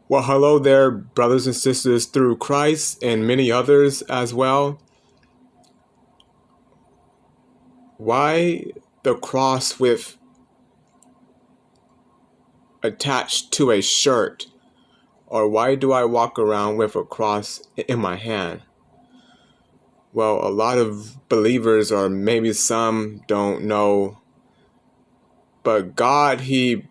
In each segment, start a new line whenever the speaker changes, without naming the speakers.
Well, hello there, brothers and sisters through Christ and many others as well. Why the cross with attached to a shirt? Or why do I walk around with a cross in my hand? Well, a lot of believers, or maybe some, don't know, but God, He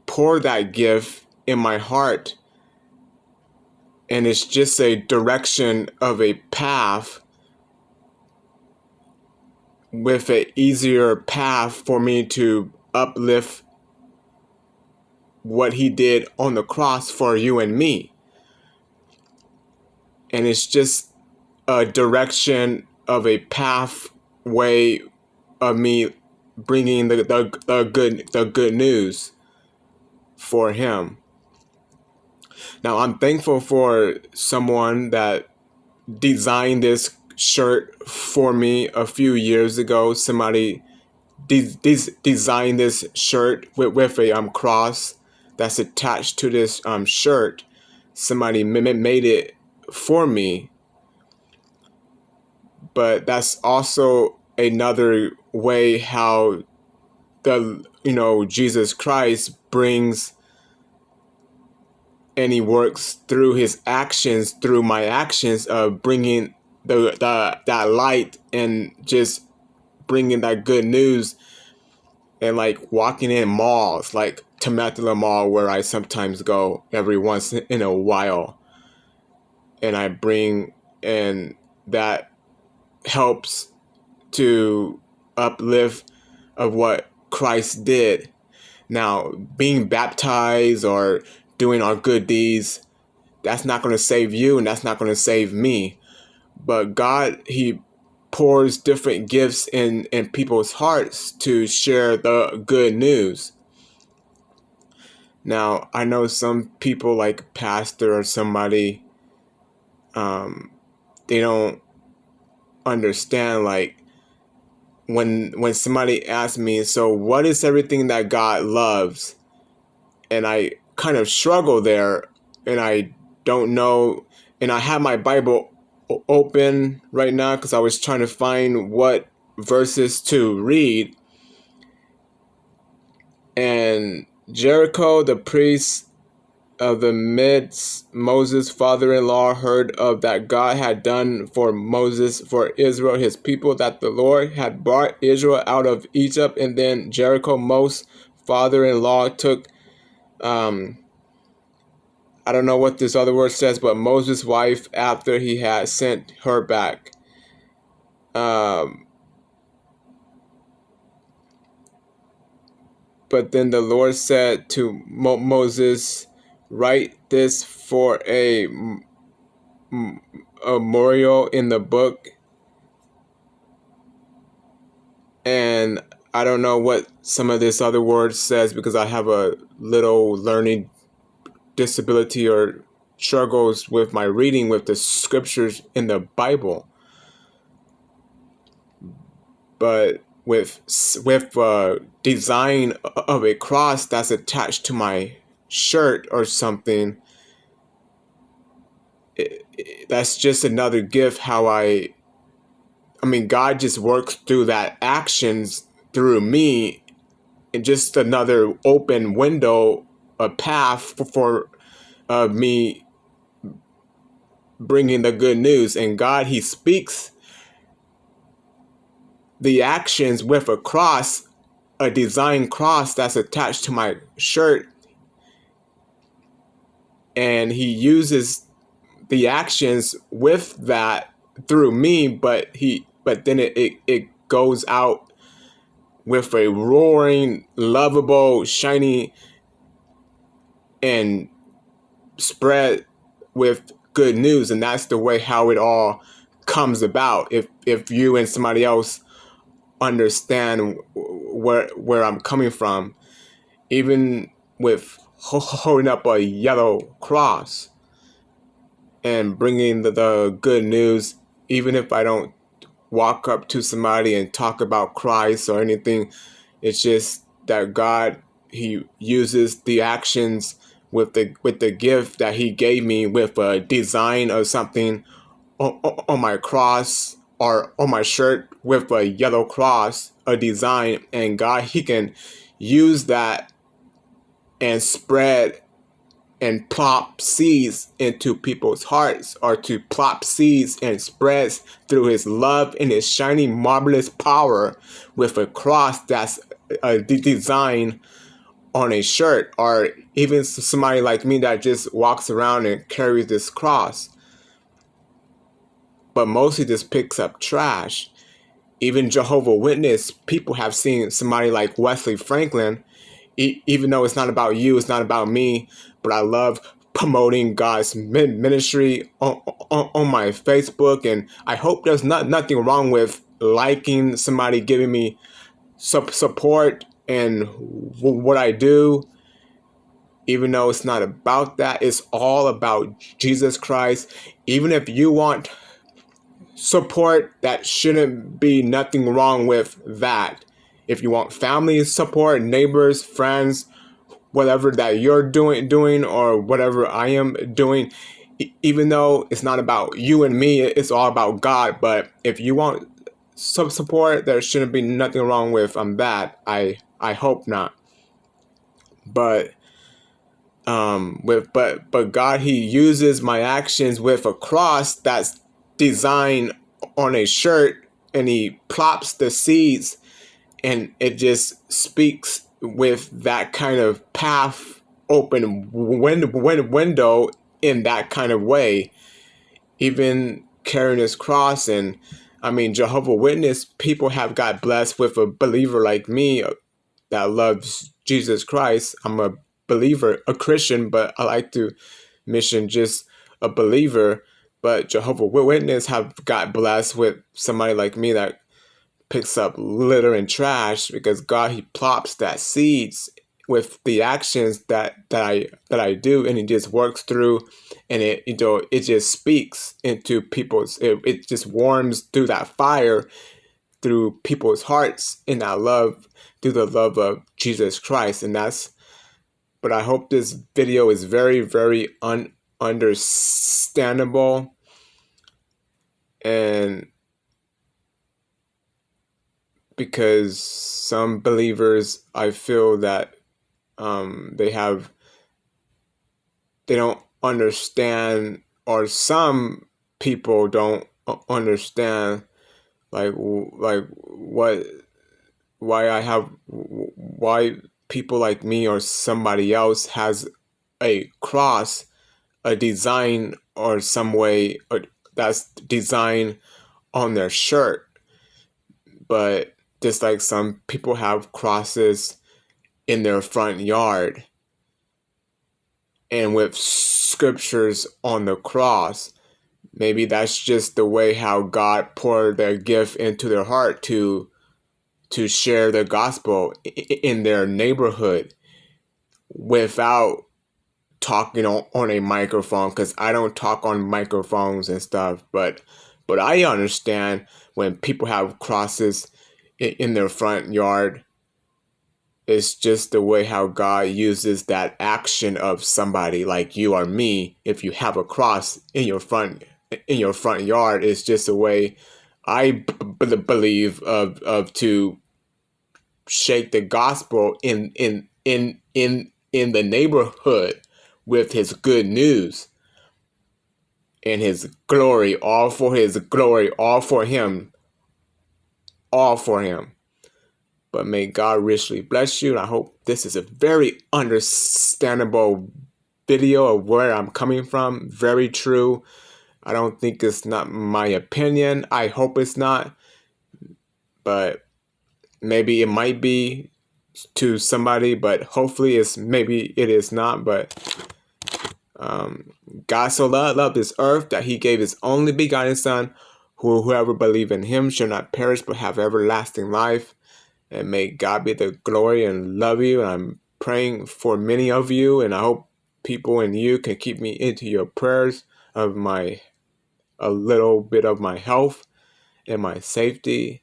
poured that gift in my heart, and it's just a direction of a path with an easier path for me to uplift what He did on the cross for you and me. And it's just a direction of a pathway of me bringing the good news for Him. Now I'm thankful for someone that designed this shirt for me a few years ago. Somebody designed this shirt with a cross that's attached to this shirt. Somebody made it for me, but that's also another way how Jesus Christ brings, and He works through His actions, through my actions of bringing that light and just bringing that good news. And like walking in malls, like Temecula Mall, where I sometimes go every once in a while, and I bring, and that helps to uplift of what Christ did. Now, being baptized or doing our good deeds, that's not going to save you, and that's not going to save me. But God, He pours different gifts in people's hearts to share the good news. Now, I know some people like pastor or somebody, they don't understand, like, when somebody asks me, so what is everything that God loves? And I kind of struggle there, and I don't know, and I have my Bible open right now because I was trying to find what verses to read. And Jericho, the priest of the midst, Moses' father-in-law, heard of that God had done for Moses, for Israel, his people, that the Lord had brought Israel out of Egypt. And then Jericho, Moses' father-in-law, took, I don't know what this other word says, but Moses' wife, after he had sent her back. But then the Lord said to Moses, write this for a memorial in the book. And I don't know what some of this other word says because I have a little learning disability or struggles with my reading with the scriptures in the Bible. But with design of a cross that's attached to my shirt or something, that's just another gift. How I mean, God just works through that actions through me, and just another open window, a path for me bringing the good news. And God, He speaks the actions with a cross, a designed cross that's attached to my shirt, and He uses the actions with that through me, but then it goes out with a roaring, lovable, shiny, and spread with good news. And that's the way how it all comes about. If you and somebody else understand where I'm coming from, even with holding up a yellow cross and bringing the good news, even if I don't walk up to somebody and talk about Christ or anything, it's just that God, He uses the actions with the gift that he gave me with a design of something on my cross or on my shirt with a yellow cross, a design, and God, he can use that and spread and plop seeds into people's hearts, or to plop seeds and spreads through his love and his shining marvelous power with a cross that's a design on a shirt, or even somebody like me that just walks around and carries this cross, but mostly just picks up trash. Even Jehovah's Witness people have seen somebody like Wesley Franklin, even though it's not about you, it's not about me, but I love promoting God's ministry on my Facebook, and I hope there's nothing wrong with liking somebody giving me support and what I do. Even though it's not about that, it's all about Jesus Christ. Even if you want support, that shouldn't be nothing wrong with that. If you want family support, neighbors, friends, whatever that you're doing or whatever I am doing, even though it's not about you and me, it's all about God. But if you want some support, there shouldn't be nothing wrong with that. I hope not. But but God, he uses my actions with a cross that's designed on a shirt, and he plops the seeds, and it just speaks with that kind of path open window in that kind of way, even carrying his cross. And I mean, Jehovah's Witness people have got blessed with a believer like me that loves Jesus Christ. I'm a believer, a Christian, but I like to mention just a believer. But Jehovah's Witness have got blessed with somebody like me that picks up litter and trash, because God, he plops that seeds with the actions that I do, and it just works through, and it just speaks into people's, it just warms through that fire through people's hearts in that love, through the love of Jesus Christ. And that's, but I hope this video is very, very understandable, and because some believers, I feel that they don't understand, or some people don't understand, like what, why people like me or somebody else has a cross, a design, or some way, that's designed on their shirt. But just like some people have crosses in their front yard and with scriptures on the cross, maybe that's just the way how God poured their gift into their heart to share the gospel in their neighborhood without talking on a microphone, because I don't talk on microphones and stuff. But I understand when people have crosses in their front yard. It's just the way how God uses that action of somebody like you or me. If you have a cross in your front yard, it's just a way I believe of to shake the gospel in the neighborhood with his good news and his glory, all for his glory, all for him, all for him. But may God richly bless you. And I hope this is a very understandable video of where I'm coming from. Very true. I don't think it's not my opinion. I hope it's not. But maybe it might be to somebody, but hopefully maybe it is not. But God so loved this earth that he gave his only begotten son, whoever believe in him shall not perish but have everlasting life. And may God be the glory and love you. And I'm praying for many of you, and I hope people and you can keep me into your prayers of a little bit of my health and my safety,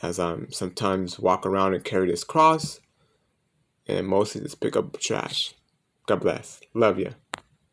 as I'm sometimes walk around and carry this cross, and mostly just pick up trash. God bless. Love you.